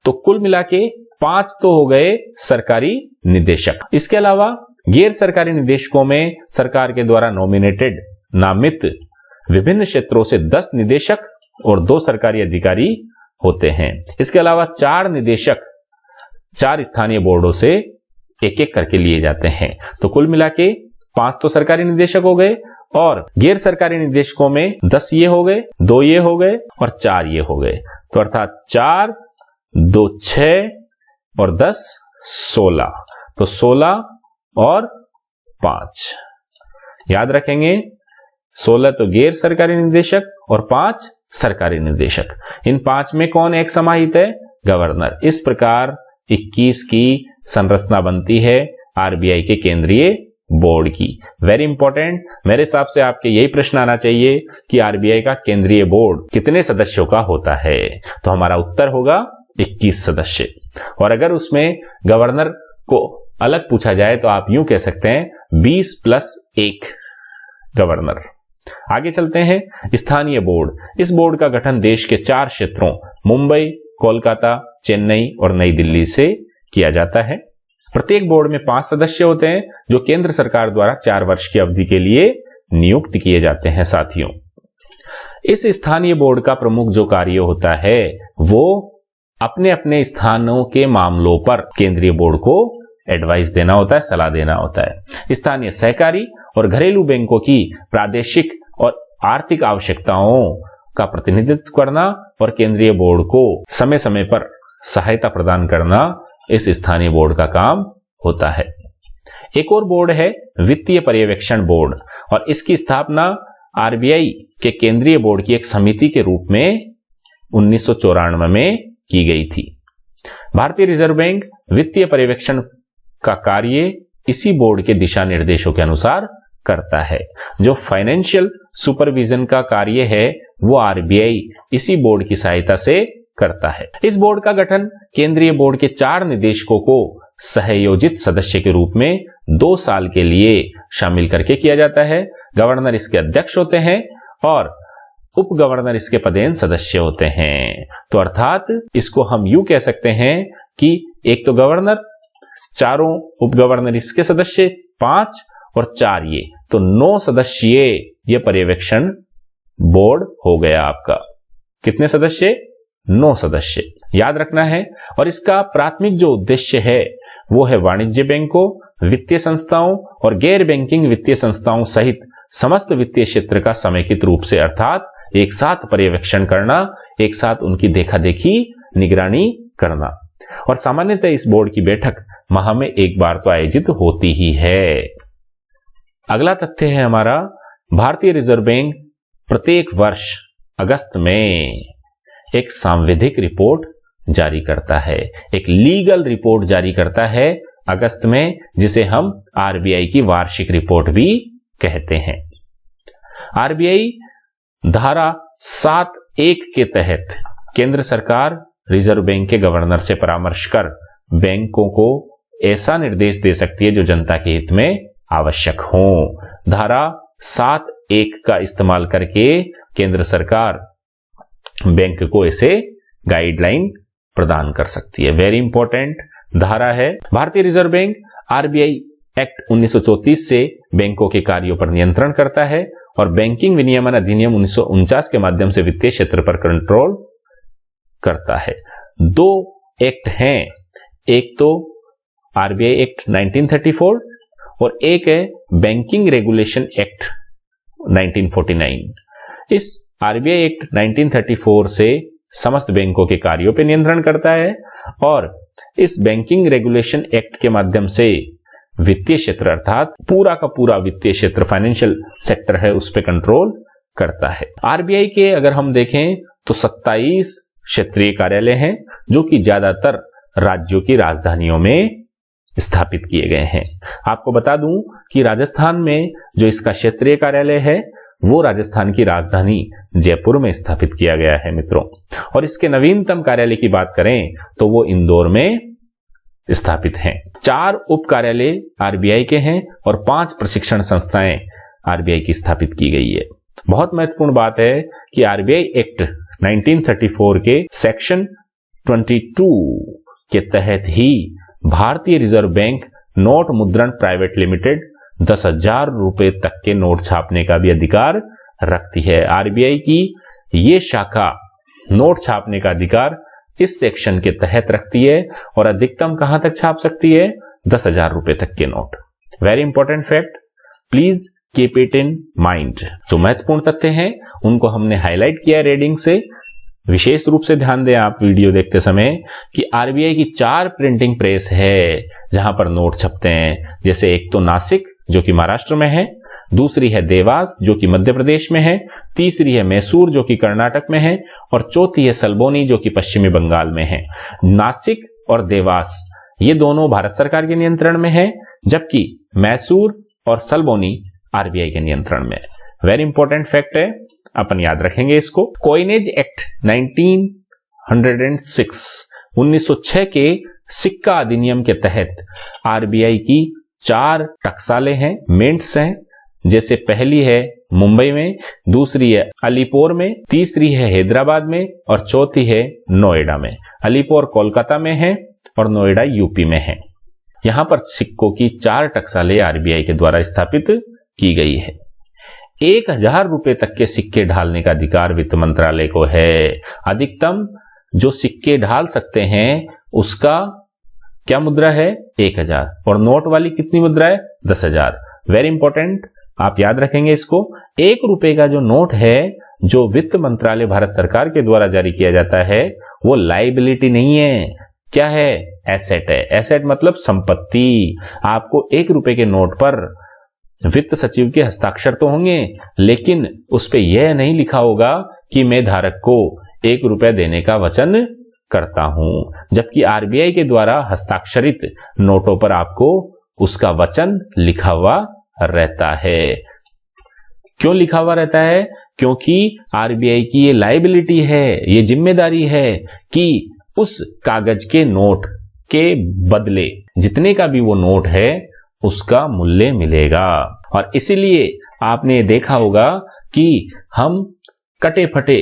तो कुल मिला के 5 तो हो गए सरकारी निदेशक। इसके अलावा गैर सरकारी निदेशकों में सरकार के द्वारा नॉमिनेटेड, नामित विभिन्न क्षेत्रों से 10 निदेशक और 2 सरकारी अधिकारी होते हैं। इसके अलावा 4 निदेशक 4 स्थानीय बोर्डों से एक एक करके लिए जाते हैं। तो कुल मिला के 5 तो सरकारी निदेशक हो गए और गैर सरकारी निदेशकों में 10 ये हो गए, 2 ये हो गए और 4 ये हो गए। तो अर्थात 4, 2, 6 और 10, 16। तो 16 और 5 याद रखेंगे। 16 तो गैर सरकारी निदेशक और 5 सरकारी निदेशक। इन 5 में कौन एक समाहित है? गवर्नर। इस प्रकार 21 की संरचना बनती है आरबीआई के केंद्रीय बोर्ड की। वेरी इंपॉर्टेंट, मेरे हिसाब से आपके यही प्रश्न आना चाहिए कि आरबीआई का केंद्रीय बोर्ड कितने सदस्यों का होता है? तो हमारा उत्तर होगा 21 सदस्य। और अगर उसमें गवर्नर को अलग पूछा जाए तो आप यूं कह सकते हैं 20 + 1 गवर्नर। आगे चलते हैं, स्थानीय बोर्ड। इस बोर्ड का गठन देश के 4 क्षेत्रों मुंबई, कोलकाता, चेन्नई और नई दिल्ली से किया जाता है। प्रत्येक बोर्ड में 5 सदस्य होते हैं जो केंद्र सरकार द्वारा 4 वर्ष की अवधि के लिए नियुक्त किए जाते हैं। साथियों, इस स्थानीय बोर्ड का प्रमुख जो कार्य होता है वो अपने अपने स्थानों के मामलों पर केंद्रीय बोर्ड को एडवाइस देना होता है, सलाह देना होता है। स्थानीय सहकारी और घरेलू बैंकों की प्रादेशिक और आर्थिक आवश्यकताओं का प्रतिनिधित्व करना और केंद्रीय बोर्ड को समय समय पर सहायता प्रदान करना इस स्थानीय बोर्ड का काम होता है। एक और बोर्ड है वित्तीय पर्यवेक्षण बोर्ड, और इसकी स्थापना आरबीआई के केंद्रीय बोर्ड की एक समिति के रूप में 1994 में की गई थी। भारतीय रिजर्व बैंक वित्तीय पर्यवेक्षण का कार्य इसी बोर्ड के दिशा निर्देशों के अनुसार करता है। जो फाइनेंशियल सुपरविजन का कार्य है वो आरबीआई इसी बोर्ड की सहायता से करता है। इस बोर्ड का गठन केंद्रीय बोर्ड के 4 निदेशकों को सहयोजित सदस्य के रूप में 2 साल के लिए शामिल करके किया जाता है। गवर्नर इसके अध्यक्ष होते हैं और उप गवर्नर इसके पदेन सदस्य होते हैं। तो अर्थात इसको हम यूं कह सकते हैं कि एक तो गवर्नर, चारों उप गवर्नर इसके सदस्य 5 और 4 ये, तो 9 सदस्यीय ये पर्यवेक्षण बोर्ड हो गया आपका। कितने सदस्य? 9 सदस्य, याद रखना है। और इसका प्राथमिक जो उद्देश्य है वो है वाणिज्य बैंकों, वित्तीय संस्थाओं और गैर बैंकिंग वित्तीय संस्थाओं सहित समस्त वित्तीय क्षेत्र का समेकित रूप से अर्थात एक साथ पर्यवेक्षण करना, एक साथ उनकी देखा देखी निगरानी करना। और सामान्यतः इस बोर्ड की बैठक माह में एक बार तो आयोजित होती ही है। अगला तथ्य है हमारा, भारतीय रिजर्व बैंक प्रत्येक वर्ष अगस्त में एक सांविधिक रिपोर्ट जारी करता है, एक लीगल रिपोर्ट जारी करता है अगस्त में, जिसे हम आरबीआई की वार्षिक रिपोर्ट भी कहते हैं। आरबीआई धारा 7(1) के तहत केंद्र सरकार रिजर्व बैंक के गवर्नर से परामर्श कर बैंकों को ऐसा निर्देश दे सकती है जो जनता के हित में आवश्यक हो। धारा 7(1) का इस्तेमाल करके केंद्र सरकार बैंक को ऐसे गाइडलाइन प्रदान कर सकती है। वेरी इंपॉर्टेंट धारा है। भारतीय रिजर्व बैंक आरबीआई एक्ट 1934 से बैंकों के कार्यों पर नियंत्रण करता है और बैंकिंग विनियमन अधिनियम 1949 के माध्यम से वित्तीय क्षेत्र पर कंट्रोल करता है। 2 एक्ट हैं, एक तो आरबीआई एक्ट 1934 और एक है बैंकिंग रेगुलेशन एक्ट 1949। इस आरबीआई एक्ट 1934 से समस्त बैंकों के कार्यों पर नियंत्रण करता है और इस बैंकिंग रेगुलेशन एक्ट के माध्यम से वित्तीय क्षेत्र अर्थात पूरा का पूरा वित्तीय क्षेत्र फाइनेंशियल सेक्टर है उस पर कंट्रोल करता है। आरबीआई के अगर हम देखें तो 27 क्षेत्रीय कार्यालय हैं जो कि ज्यादातर राज्यों की राजधानियों में स्थापित किए गए हैं। आपको बता दूं कि राजस्थान में जो इसका क्षेत्रीय कार्यालय है वो राजस्थान की राजधानी जयपुर में स्थापित किया गया है मित्रों। और इसके नवीनतम कार्यालय की बात करें तो वो इंदौर में स्थापित हैं। 4 उप कार्यालय आरबीआई के हैं और 5 प्रशिक्षण संस्थाएं आरबीआई की स्थापित की गई है। बहुत महत्वपूर्ण बात है कि आरबीआई एक्ट 1934 के सेक्शन 22 के तहत ही भारतीय रिजर्व बैंक नोट मुद्रण प्राइवेट लिमिटेड 10,000 रुपए तक के नोट छापने का भी अधिकार रखती है। आरबीआई की ये शाखा नोट छापने का अधिकार इस सेक्शन के तहत रखती है और अधिकतम कहां तक छाप सकती है? 10,000 रुपए तक के note. Very important fact, please keep it in mind. जो महत्वपूर्ण तथ्य हैं उनको हमने हाईलाइट किया है रेडिंग से। विशेष रूप से ध्यान दें आप वीडियो देखते समय कि आरबीआई की 4 प्रिंटिंग प्रेस है जहां पर नोट छपते हैं। जैसे एक तो नासिक जो कि महाराष्ट्र में है, दूसरी है देवास जो कि मध्य प्रदेश में है, तीसरी है मैसूर जो कि कर्नाटक में है, और चौथी है सल्बोनी जो कि पश्चिमी बंगाल में है। नासिक और देवास ये दोनों भारत सरकार के नियंत्रण में है, जबकि मैसूर और सल्बोनी आरबीआई के नियंत्रण में। वेरी इंपॉर्टेंट फैक्ट है, अपन याद रखेंगे इसको। कॉइनेज एक्ट 1906 के सिक्का अधिनियम के तहत आरबीआई की 4 टकसालें हैं, मिंट्स हैं, जैसे पहली है मुंबई में, दूसरी है अलीपुर में, तीसरी है हैदराबाद में और चौथी है नोएडा में। अलीपुर कोलकाता में है और नोएडा यूपी में है। यहां पर सिक्कों की 4 टकसालें आरबीआई के द्वारा स्थापित की गई है। 1000 रुपए तक के सिक्के ढालने का अधिकार वित्त मंत्रालय को है। अधिकतम जो सिक्के ढाल सकते हैं उसका क्या मुद्रा है? 1000। और नोट वाली कितनी मुद्रा है? 10,000। वेरी इंपॉर्टेंट, आप याद रखेंगे इसको। 1 रुपए का जो नोट है जो वित्त मंत्रालय भारत सरकार के द्वारा जारी किया जाता है वो लायबिलिटी नहीं है। क्या है? एसेट है। एसेट मतलब संपत्ति। आपको 1 रुपए के नोट पर वित्त सचिव के हस्ताक्षर तो होंगे, लेकिन उस पे यह नहीं लिखा होगा कि मैं धारक को 1 रुपए देने का वचन करता हूं। जबकि आरबीआई के द्वारा हस्ताक्षरित नोटों पर आपको उसका वचन लिखा हुआ रहता है। क्यों लिखा हुआ रहता है? क्योंकि आरबीआई की ये लायबिलिटी है, ये जिम्मेदारी है कि उस कागज के नोट के बदले जितने का भी वो नोट है उसका मूल्य मिलेगा। और इसीलिए आपने देखा होगा कि हम कटे फटे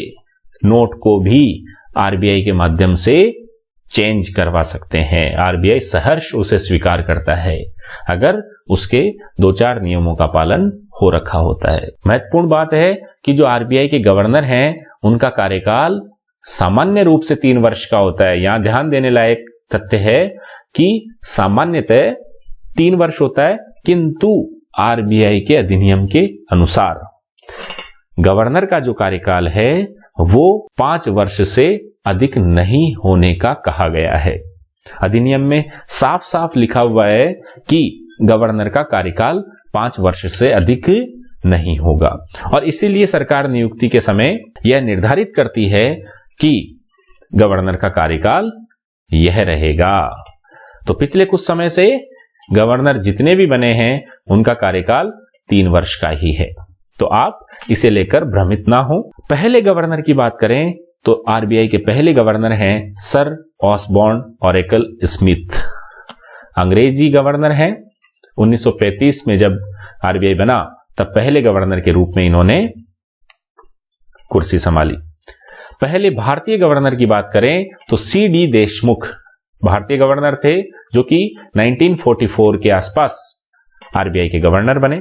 नोट को भी आरबीआई के माध्यम से चेंज करवा सकते हैं। आरबीआई सहर्ष उसे स्वीकार करता है अगर उसके 2-4 नियमों का पालन हो रखा होता है। महत्वपूर्ण बात है कि जो आरबीआई के गवर्नर हैं उनका कार्यकाल सामान्य रूप से 3 वर्ष का होता है। यहां ध्यान देने लायक तथ्य है कि सामान्यतः 3 वर्ष होता है, किंतु आरबीआई के अधिनियम के अनुसार गवर्नर का जो कार्यकाल है वो 5 वर्ष से अधिक नहीं होने का कहा गया है। अधिनियम में साफ साफ लिखा हुआ है कि गवर्नर का कार्यकाल 5 वर्ष से अधिक नहीं होगा। और इसीलिए सरकार नियुक्ति के समय यह निर्धारित करती है कि गवर्नर का कार्यकाल यह रहेगा। तो पिछले कुछ समय से गवर्नर जितने भी बने हैं उनका कार्यकाल 3 वर्ष का ही है। तो आप इसे लेकर भ्रमित ना हो। पहले गवर्नर की बात करें तो आरबीआई के पहले गवर्नर हैं सर ऑसबॉर्न ओरेकल स्मिथ। अंग्रेजी गवर्नर हैं। 1935 में जब आरबीआई बना तब पहले गवर्नर के रूप में इन्होंने कुर्सी संभाली। पहले भारतीय गवर्नर की बात करें तो सी.डी. देशमुख भारतीय गवर्नर थे जो कि 1944 के आसपास आरबीआई के गवर्नर बने।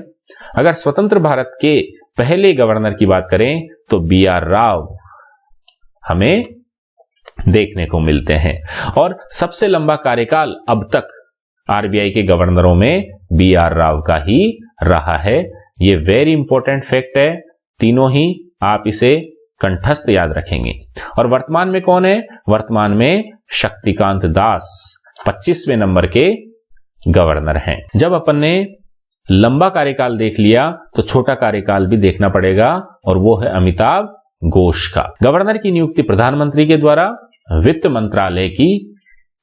अगर स्वतंत्र भारत के पहले गवर्नर की बात करें तो बी.आर. राव हमें देखने को मिलते हैं। और सबसे लंबा कार्यकाल अब तक आरबीआई के गवर्नरों में बी.आर. राव का ही रहा है। यह वेरी इंपॉर्टेंट फैक्ट है। तीनों ही आप इसे कंठस्थ याद रखेंगे। और वर्तमान में कौन है? वर्तमान में शक्तिकांत दास 25वें नंबर के गवर्नर हैं। जब अपन ने लंबा कार्यकाल देख लिया तो छोटा कार्यकाल भी देखना पड़ेगा और वो है अमिताभ घोष का। गवर्नर की नियुक्ति प्रधानमंत्री के द्वारा वित्त मंत्रालय की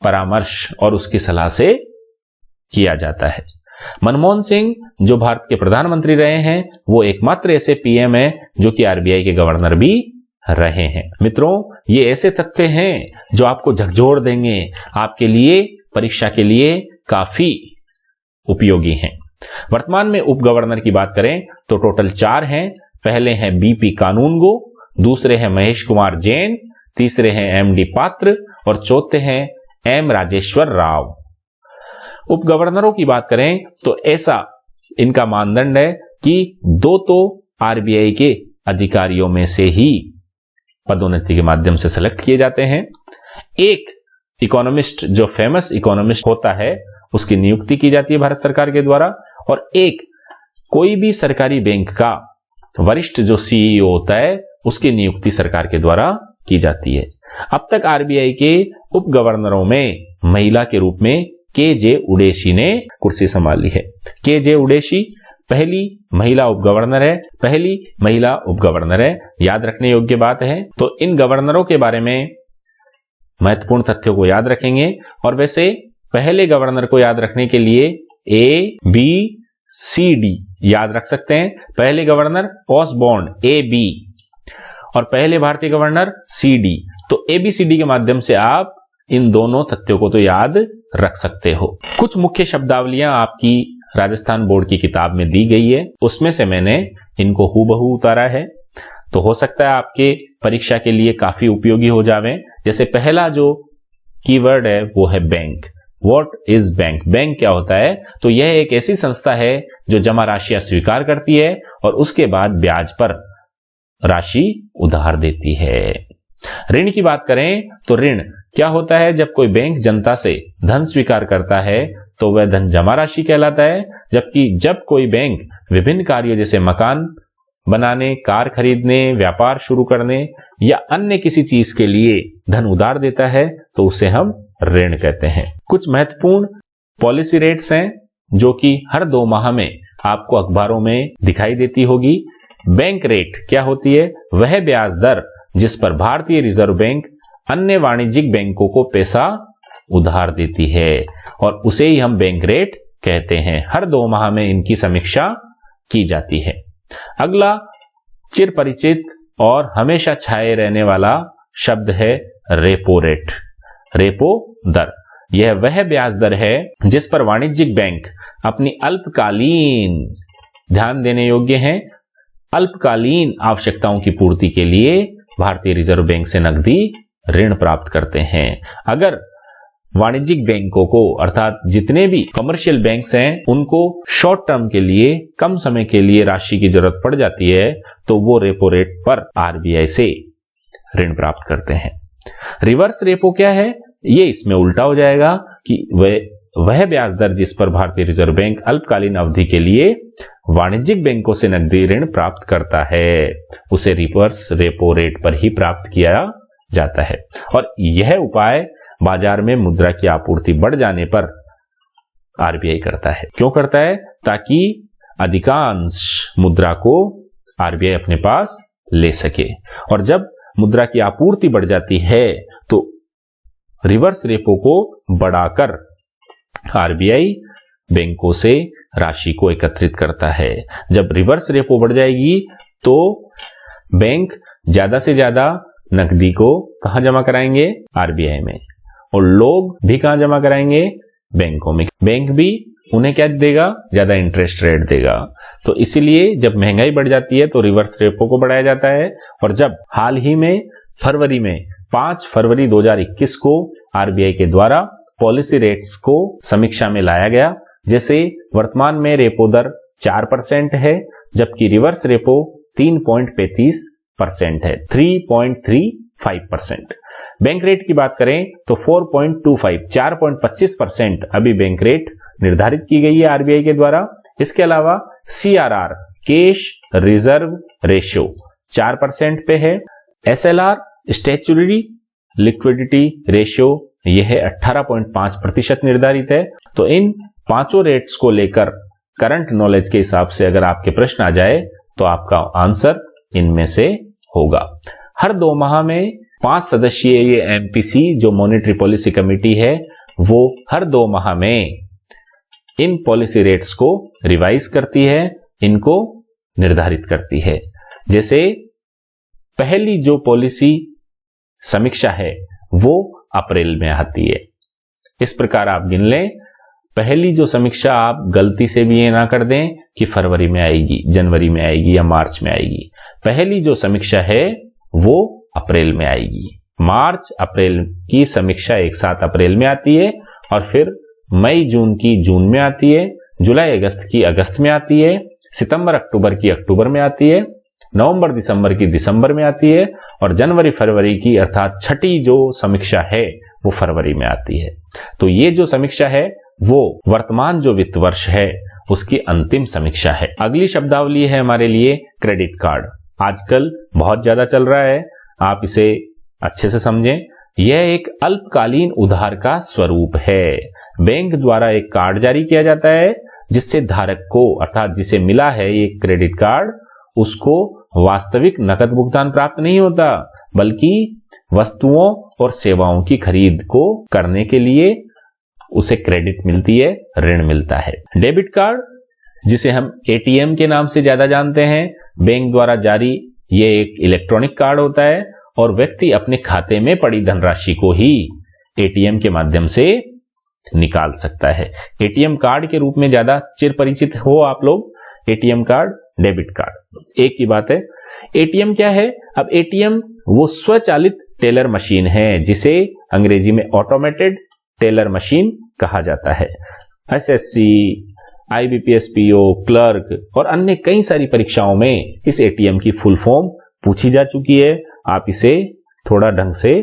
परामर्श और उसकी सलाह से किया जाता है। मनमोहन सिंह जो भारत के प्रधानमंत्री रहे हैं वो एकमात्र ऐसे पीएम है जो कि आरबीआई के गवर्नर भी रहे हैं। मित्रों, ये ऐसे तथ्य हैं जो आपको झकझोर देंगे, आपके लिए परीक्षा के लिए काफी उपयोगी हैं। वर्तमान में उप गवर्नर की बात करें तो टोटल 4 हैं। पहले हैं बीपी कानूनगो, दूसरे हैं महेश कुमार जैन, तीसरे हैं एमडी पात्र और चौथे हैं एम राजेश्वर राव। उप गवर्नरों की बात करें तो ऐसा इनका मानदंड है कि 2 तो आरबीआई के अधिकारियों में से ही पदोन्नति के माध्यम से सिलेक्ट किए जाते हैं। एक इकोनॉमिस्ट जो फेमस इकोनॉमिस्ट होता है उसकी नियुक्ति की जाती है भारत सरकार के द्वारा, और एक कोई भी सरकारी बैंक का वरिष्ठ जो सीईओ होता है उसकी नियुक्ति सरकार के द्वारा की जाती है। अब तक आरबीआई के उप गवर्नरों में महिला के रूप में के.जे. उडेशी ने कुर्सी संभाली है। के.जे. उडेशी पहली महिला उप गवर्नर है, पहली महिला उप गवर्नर है, याद रखने योग्य बात है। तो इन गवर्नरों के बारे में महत्वपूर्ण तथ्यों को याद रखेंगे। और वैसे पहले गवर्नर को याद रखने के लिए ABCD याद रख सकते हैं। पहले गवर्नर ऑसबॉर्न AB और पहले भारतीय गवर्नर CD। तो ABCD के माध्यम से आप इन दोनों तथ्यों को तो याद रख सकते हो। कुछ मुख्य शब्दावलियां आपकी राजस्थान बोर्ड की किताब में दी गई है, उसमें से मैंने इनको हूबहू उतारा है, तो हो सकता है आपके परीक्षा के लिए काफी उपयोगी हो जावे। जैसे पहला जो कीवर्ड है वो है bank. What is bank? Bank क्या होता है? तो यह एक ऐसी संस्था है जो जमा राशियां स्वीकार करती है और उसके बाद ब्याज पर राशि उधार देती है। ऋण की बात करें तो ऋण क्या होता है? जब कोई बैंक जनता से धन स्वीकार करता है तो वह धन जमा राशि कहलाता है, जबकि जब कोई बैंक विभिन्न कार्यों जैसे मकान बनाने, कार खरीदने, व्यापार शुरू करने या अन्य किसी चीज के लिए धन उधार देता है तो उसे हम ऋण कहते हैं। कुछ महत्वपूर्ण पॉलिसी रेट्स हैं जो कि हर 2 माह में आपको अखबारों में दिखाई देती होगी। बैंक रेट क्या होती है? वह ब्याज दर जिस पर भारतीय रिजर्व बैंक अन्य वाणिज्यिक बैंकों को पैसा उधार देती है और उसे ही हम बैंक रेट कहते हैं। हर 2 माह में इनकी समीक्षा की जाती है। अगला चिर परिचित और हमेशा छाए रहने वाला शब्द है रेपो रेट। रेपो दर यह वह ब्याज दर है जिस पर वाणिज्यिक बैंक अपनी अल्पकालीन, ध्यान देने योग्य है, अल्पकालीन आवश्यकताओं की पूर्ति के लिए भारतीय रिजर्व बैंक से नकदी ऋण प्राप्त करते हैं। अगर वाणिज्यिक बैंकों को अर्थात जितने भी कमर्शियल बैंक्स हैं उनको शॉर्ट टर्म के लिए, कम समय के लिए राशि की जरूरत पड़ जाती है तो वो रेपो रेट पर RBI से ऋण प्राप्त करते हैं। रिवर्स रेपो क्या है? ये इसमें उल्टा हो जाएगा कि वह ब्याज दर जिस पर भारतीय रिजर्व बैंक अल्पकालीन अवधि के लिए वाणिज्यिक बैंकों से नकदी ऋण प्राप्त करता है, उसे रिवर्स रेपो रेट पर ही प्राप्त किया जाता है। और यह उपाय बाजार में मुद्रा की आपूर्ति बढ़ जाने पर RBI करता है। क्यों करता है? ताकि अधिकांश मुद्रा को RBI अपने पास ले सके। और जब मुद्रा की आपूर्ति बढ़ जाती है तो रिवर्स रेपो को बढ़ाकर RBI बैंकों से राशि को एकत्रित करता है। जब रिवर्स रेपो बढ़ जाएगी तो बैंक ज्यादा से ज्यादा नकदी को कहां जमा कराएंगे? RBI में। और लोग भी कहां जमा कराएंगे? बैंकों में। बैंक भी उन्हें क्या देगा? ज्यादा इंटरेस्ट रेट देगा। तो इसीलिए जब महंगाई बढ़ जाती है तो रिवर्स रेपो को बढ़ाया जाता है। और जब हाल ही में फरवरी में 5 फरवरी 2021 को RBI के द्वारा पॉलिसी रेट्स को समीक्षा में लाया गया, जैसे वर्तमान में रेपो दर 4% है जबकि रिवर्स रेपो 3.35% है, 3.35%। बैंक रेट की बात करें तो 4.25, 4.25% अभी बैंक रेट निर्धारित की गई है RBI के द्वारा। इसके अलावा CRR, कैश रिजर्व रेशियो 4% पे है। SLR, स्टैच्यूटरी लिक्विडिटी रेशियो, यह है 18.5% निर्धारित है। तो इन पांचों रेट्स को लेकर करंट नॉलेज के हिसाब से अगर आपके प्रश्न आ जाए तो आपका आंसर इनमें से होगा। हर 2 माह में 5 सदस्यीय ये MPC जो मॉनेटरी पॉलिसी कमेटी है वो हर 2 माह में इन पॉलिसी रेट्स को रिवाइज करती है, इनको निर्धारित करती है। जैसे पहली जो पॉलिसी समीक्षा है वो अप्रैल में आती है। इस प्रकार आप गिन लें, पहली जो समीक्षा आप गलती से भी ये ना कर दें कि फरवरी में आएगी, जनवरी में आएगी या मार्च में आएगी। पहली जो समीक्षा है वो अप्रैल में आएगी। मार्च अप्रैल की समीक्षा एक साथ अप्रैल में आती है और फिर मई जून की जून में आती है, जुलाई अगस्त की अगस्त में आती है, सितंबर अक्टूबर की अक्टूबर में आती है, नवंबर दिसंबर की दिसंबर में आती है और जनवरी फरवरी की अर्थात छठी जो समीक्षा है वो फरवरी में आती है। तो ये जो समीक्षा है वो वर्तमान जो वित्त वर्ष है उसकी अंतिम समीक्षा है। अगली शब्दावली है हमारे लिए क्रेडिट कार्ड। आजकल बहुत ज्यादा चल रहा है, आप इसे अच्छे से समझें। यह एक अल्पकालीन उधार का स्वरूप है। बैंक द्वारा एक कार्ड जारी किया जाता है जिससे धारक को अर्थात जिसे मिला है ये क्रेडिट कार्ड उसको वास्तविक नकद भुगतान प्राप्त नहीं होता, बल्कि वस्तुओं और सेवाओं की खरीद को करने के लिए उसे क्रेडिट मिलती है, ऋण मिलता है। डेबिट कार्ड जिसे हम एटीएम के नाम से ज्यादा जानते हैं, बैंक द्वारा जारी ये एक इलेक्ट्रॉनिक कार्ड होता है और व्यक्ति अपने खाते में पड़ी धनराशि को ही एटीएम के माध्यम से निकाल सकता है। एटीएम कार्ड के रूप में ज्यादा चिर परिचित हो आप लोग, एटीएम कार्ड, डेबिट कार्ड एक ही बात है। एटीएम क्या है? अब एटीएम वो स्वचालित टेलर मशीन है जिसे अंग्रेजी में ऑटोमेटेड टेलर मशीन कहा जाता है। एसएससी, आईबीपीएस पीओ, क्लर्क और अन्य कई सारी परीक्षाओं में इस एटीएम की फुल फॉर्म पूछी जा चुकी है। आप इसे थोड़ा ढंग से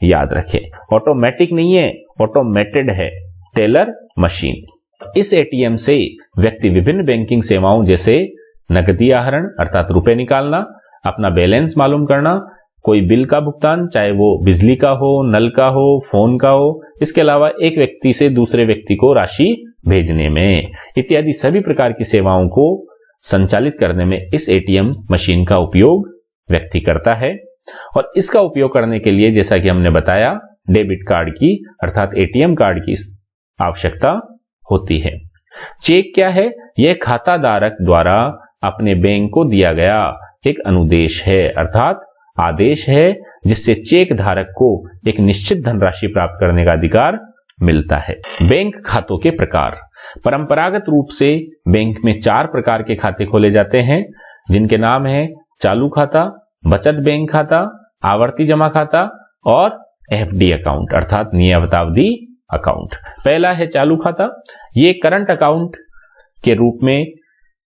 याद रखें। ऑटोमेटिक नहीं है, ऑटोमेटेड है, टेलर मशीन। इस एटीएम से व्यक्ति विभिन्न बैंकिंग सेवाओं जैसे नकदी आहरण अर्थात रुपए निकालना, अपना बैलेंस मालूम करना, कोई बिल का भुगतान चाहे वो बिजली का हो, नल का हो, फोन का हो, इसके अलावा एक व्यक्ति से दूसरे व्यक्ति को राशि भेजने में इत्यादि सभी प्रकार की सेवाओं को संचालित करने में इस एटीएम मशीन का उपयोग व्यक्ति करता है। और इसका उपयोग करने के लिए जैसा कि हमने बताया डेबिट कार्ड की अर्थात एटीएम कार्ड की आवश्यकता होती है। चेक क्या है? यह खाता धारक द्वारा अपने बैंक को दिया गया एक अनुदेश है अर्थात आदेश है जिससे चेक धारक को एक निश्चित धनराशि प्राप्त करने का अधिकार मिलता है। बैंक खातों के प्रकार। परंपरागत रूप से बैंक में 4 प्रकार के खाते खोले जाते हैं जिनके नाम है चालू खाता, बचत बैंक खाता, आवर्ती जमा खाता और एफडी अकाउंट अर्थात नियमितावधि अकाउंट। पहला है चालू खाता। ये करंट अकाउंट के रूप में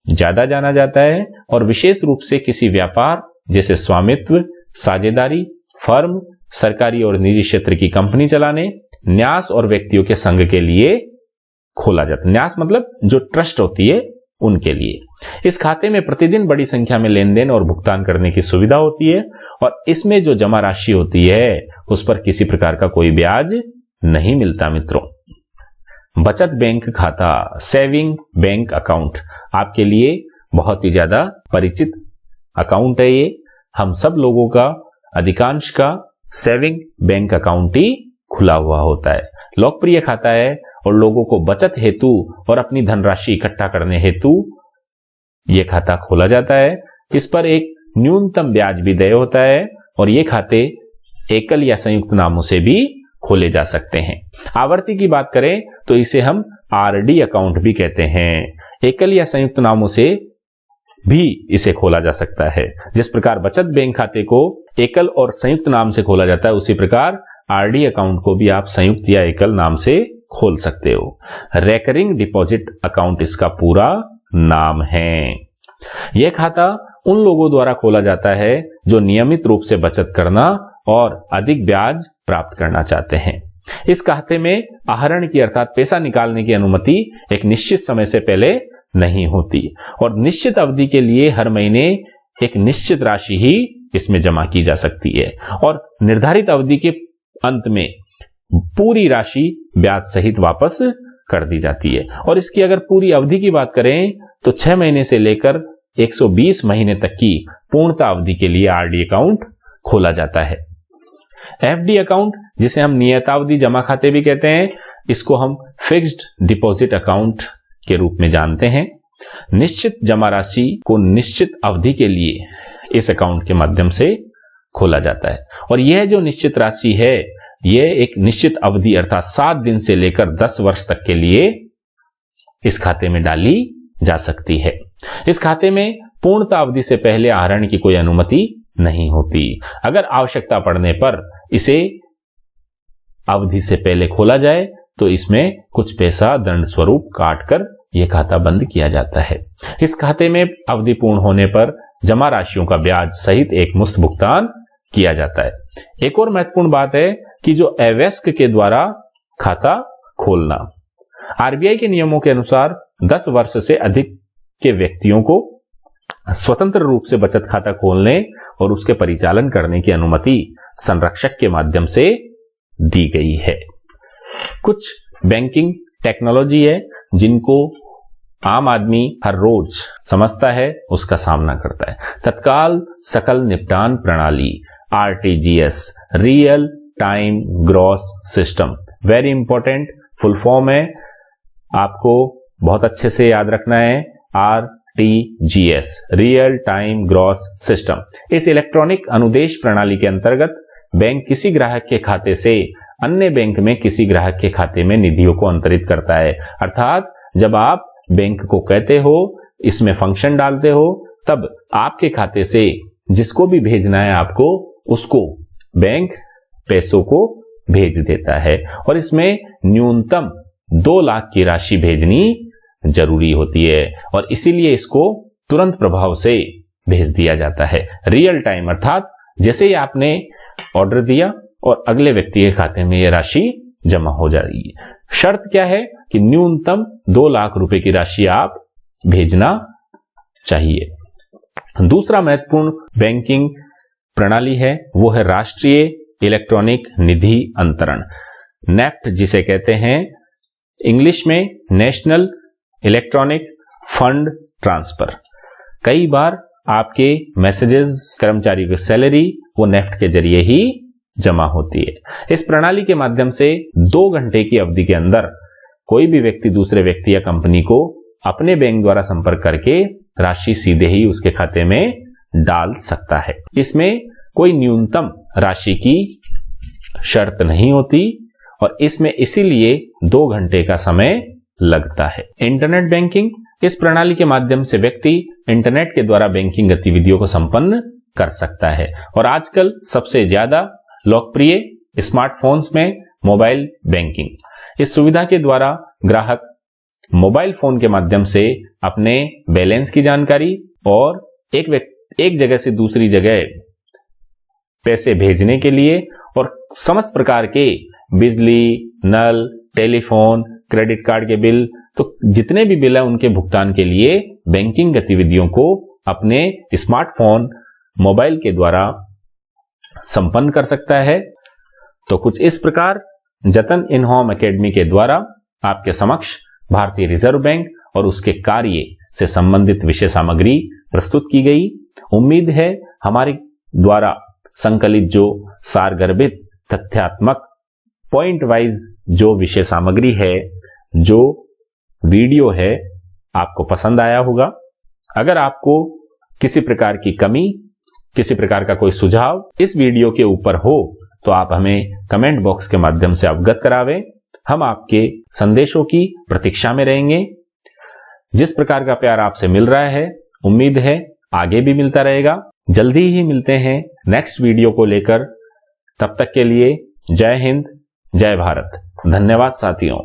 ज्यादा जाना जाता है और विशेष रूप से किसी व्यापार जैसे स्वामित्व, साझेदारी, फर्म, सरकारी और निजी क्षेत्र की कंपनी चलाने, न्यास और व्यक्तियों के संघ के लिए खोला जाता है। न्यास मतलब जो ट्रस्ट होती है उनके लिए। इस खाते में प्रतिदिन बड़ी संख्या में लेन देन और भुगतान करने की सुविधा होती है और इसमें जो जमा राशि होती है उस पर किसी प्रकार का कोई ब्याज नहीं मिलता। मित्रों, बचत बैंक खाता, सेविंग बैंक अकाउंट आपके लिए बहुत ही ज्यादा परिचित अकाउंट है। ये हम सब लोगों का, अधिकांश का सेविंग बैंक अकाउंट ही खुला हुआ होता है। लोकप्रिय खाता है और लोगों को बचत हेतु और अपनी धनराशि इकट्ठा करने हेतु यह खाता खोला जाता है। इस पर एक न्यूनतम ब्याज भी देय होता है और ये खाते एकल या संयुक्त नामों से भी खोले जा सकते हैं। आवर्ती की बात करें तो इसे हम आरडी अकाउंट भी कहते हैं। एकल या संयुक्त नामों से भी इसे खोला जा सकता है। जिस प्रकार बचत बैंक खाते को एकल और संयुक्त नाम से खोला जाता है उसी प्रकार आरडी अकाउंट को भी आप संयुक्त या एकल नाम से खोल सकते हो। रेकरिंग डिपॉजिट अकाउंट इसका पूरा नाम है। यह खाता उन लोगों द्वारा खोला जाता है जो नियमित रूप से बचत करना और अधिक ब्याज प्राप्त करना चाहते हैं। इस खाते में आहरण की अर्थात पैसा निकालने की अनुमति एक निश्चित समय से पहले नहीं होती और निश्चित अवधि के लिए हर महीने एक निश्चित राशि ही इसमें जमा की जा सकती है और निर्धारित अवधि के अंत में पूरी राशि ब्याज सहित वापस कर दी जाती है। और इसकी अगर पूरी अवधि की बात करें तो 6 महीने से लेकर 120 महीने तक की पूर्णता अवधि के लिए आरडी अकाउंट खोला जाता है। एफडी अकाउंट जिसे हम नियतावधि जमा खाते भी कहते हैं, इसको हम फिक्स्ड डिपॉजिट अकाउंट के रूप में जानते हैं। निश्चित जमा राशि को निश्चित अवधि के लिए इस अकाउंट के माध्यम से खोला जाता है और यह जो निश्चित राशि है यह एक निश्चित अवधि अर्थात 7 दिन से लेकर 10 वर्ष तक के लिए इस खाते में डाली जा सकती है। इस खाते में पूर्णता अवधि से पहले आहरण की कोई अनुमति नहीं होती। अगर आवश्यकता पड़ने पर इसे अवधि से पहले खोला जाए तो इसमें कुछ पैसा दंड स्वरूप काटकर यह खाता बंद किया जाता है। इस खाते में अवधि पूर्ण होने पर जमा राशियों का ब्याज सहित एक मुश्त भुगतान किया जाता है। एक और महत्वपूर्ण बात है कि जो अवयस्क के द्वारा खाता खोलना, आरबीआई के नियमों के अनुसार 10 वर्ष से अधिक के व्यक्तियों को स्वतंत्र रूप से बचत खाता खोलने और उसके परिचालन करने की अनुमति संरक्षक के माध्यम से दी गई है। कुछ बैंकिंग टेक्नोलॉजी है जिनको आम आदमी हर रोज समझता है, उसका सामना करता है। तत्काल सकल निपटान प्रणाली, RTGS, real time gross system, very important full form है, आपको बहुत अच्छे से याद रखना है। RTGS, real time gross system. इस इलेक्ट्रॉनिक अनुदेश प्रणाली के अंतर्गत बैंक किसी ग्राहक के खाते से अन्य बैंक में किसी ग्राहक के खाते में निधियों को अंतरित करता है। अर्थात जब आप बैंक को कहते हो, इसमें फंक्शन डालते हो, तब आपके खाते से जिसको भी भेजना है आपको, उसको बैंक पैसों को भेज देता है और इसमें न्यूनतम 2 लाख की राशि भेजनी जरूरी होती है और इसीलिए इसको तुरंत प्रभाव से भेज दिया जाता है। रियल टाइम अर्थात जैसे ही आपने ऑर्डर दिया और अगले व्यक्ति के खाते में यह राशि जमा हो जाएगी। शर्त क्या है कि न्यूनतम 2 लाख रुपए की राशि आप भेजना चाहिए। दूसरा महत्वपूर्ण बैंकिंग प्रणाली है वो है राष्ट्रीय इलेक्ट्रॉनिक निधि अंतरण, नेफ्ट जिसे कहते हैं इंग्लिश में, नेशनल इलेक्ट्रॉनिक फंड ट्रांसफर। कई बार आपके मैसेजेस, कर्मचारी की सैलरी वो नेफ्ट के जरिए ही जमा होती है। इस प्रणाली के माध्यम से 2 घंटे की अवधि के अंदर कोई भी व्यक्ति दूसरे व्यक्ति या कंपनी को अपने बैंक द्वारा संपर्क करके राशि सीधे ही उसके खाते में डाल सकता है। इसमें कोई न्यूनतम राशि की शर्त नहीं होती और इसमें इसीलिए 2 घंटे का समय लगता है। इंटरनेट बैंकिंग, इस प्रणाली के माध्यम से व्यक्ति इंटरनेट के द्वारा बैंकिंग गतिविधियों को संपन्न कर सकता है और आजकल सबसे ज्यादा लोकप्रिय स्मार्टफोन्स में मोबाइल बैंकिंग। इस सुविधा के द्वारा ग्राहक मोबाइल फोन के माध्यम से अपने बैलेंस की जानकारी और एक जगह से दूसरी जगह पैसे भेजने के लिए और समस्त प्रकार के बिजली, नल, टेलीफोन, क्रेडिट कार्ड के बिल, तो जितने भी बिल है उनके भुगतान के लिए बैंकिंग गतिविधियों को अपने स्मार्टफोन, मोबाइल के द्वारा संपन्न कर सकता है। तो कुछ इस प्रकार जतन इन होम एकेडमी के द्वारा आपके समक्ष भारतीय रिजर्व बैंक और उसके कार्य से संबंधित विषय सामग्री प्रस्तुत की गई। उम्मीद है हमारे द्वारा संकलित जो सारगर्भित, तथ्यात्मक, पॉइंट वाइज जो विषय सामग्री है, जो वीडियो है, आपको पसंद आया होगा। अगर आपको किसी प्रकार की कमी, किसी प्रकार का कोई सुझाव इस वीडियो के ऊपर हो तो आप हमें कमेंट बॉक्स के माध्यम से अवगत करावें। हम आपके संदेशों की प्रतीक्षा में रहेंगे। जिस प्रकार का प्यार आपसे मिल रहा है, उम्मीद है आगे भी मिलता रहेगा। जल्दी ही मिलते हैं नेक्स्ट वीडियो को लेकर। तब तक के लिए जय हिंद, जय भारत। धन्यवाद साथियों।